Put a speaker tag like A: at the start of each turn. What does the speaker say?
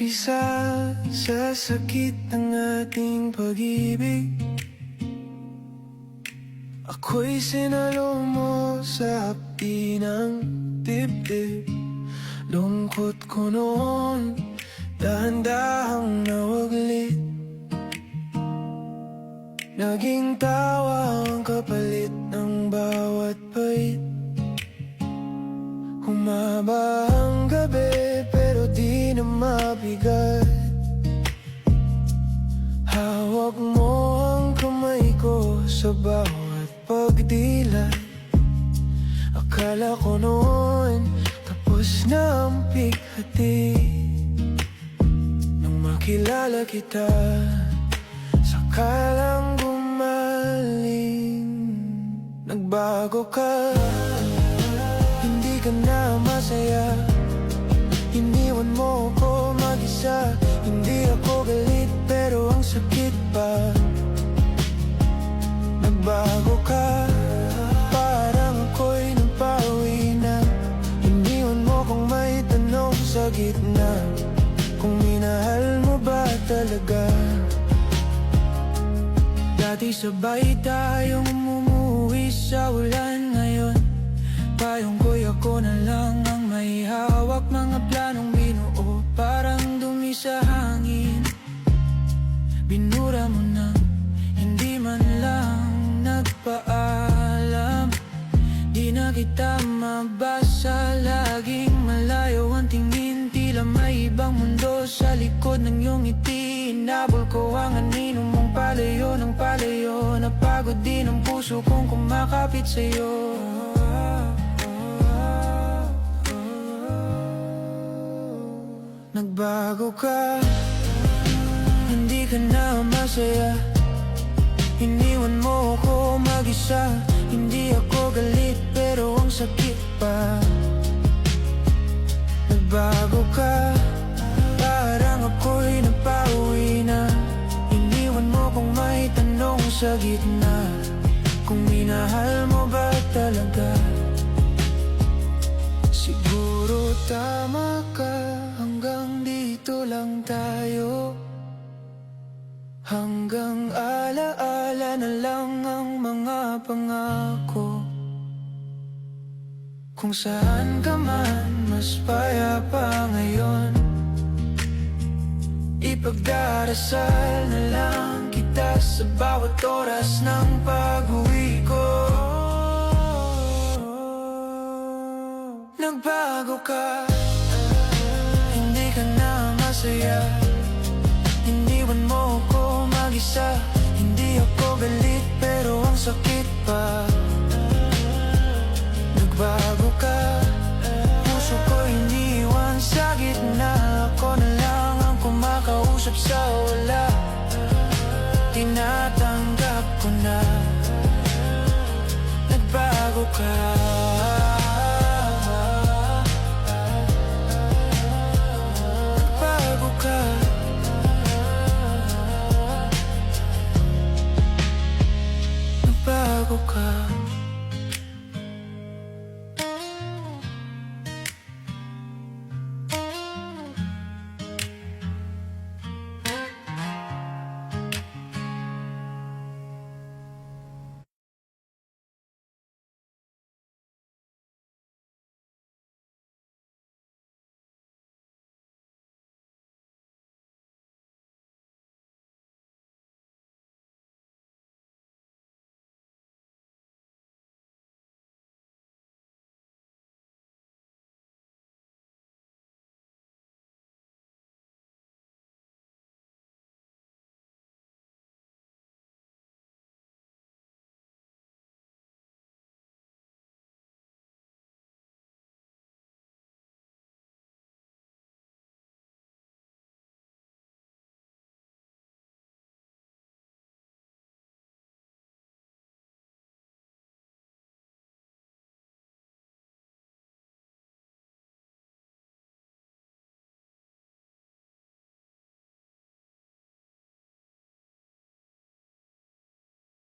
A: Isa sa sakit ng ating pag-ibig, ako'y sinalo mo sa hapdi ng dibdib. Lungkot ko noon, dahan-dahang nawaglit. Naging tawa ang kapalit ng bawat pait. Humaba ang gabi pero di na mabigat. Hawak mo ang kamay ko sa bawat pagdilat. Akala ko noon tapos na ang pighati. Nung makilala kita, saka lang gumaling. Nagbago ka, hindi ka na masaya. Iniwan mo ko mag-isa. Hindi ako galit pero ang sakit pa. Nagbago ka, parang ako'y napawi na. Iniwan mo kung may tanong sa gitna, kung minahal mo ba talaga. Dati sabay tayong umuwi sa ulan. Ngayon tayong ko'y ako na lang ang may hawak. Mga planong binuo parang dumi sa hangin. Binura mo na, hindi man lang nagpaalam. Di na kita mabasa, laging malayo ang tingin. Tila may ibang mundo sa likod ng iyong ngiti. Inabol ko ang anino mong palayo ng palayo. Napagod din ang puso kong kumakapit sa'yo. Nagbago ka, hindi ka na masaya. Iniwan mo ako mag-isa. Hindi ako galit pero ang sakit pa. Nagbago ka, parang ako'y napawi na. Iniwan mo kung may tanong sa gitna, kung minahal mo ba talaga. Siguro tama ka, hanggang dito lang tayo. Hanggang alaala na lang ang mga pangako. Kung saan ka man, mas payapa ngayon. Ipagdarasal na lang kita sa bawat oras ng pag-uwi ko. Nagbago ka, hindi ka na masaya. Iniwan mo ko mag-isa. Hindi ako galit pero ang sakit pa. Nagbago ka, puso ko iniwan sa gitna. Ako na lang ang kumakausap sa wala. Tinatanggap ko na. Nagbago ka.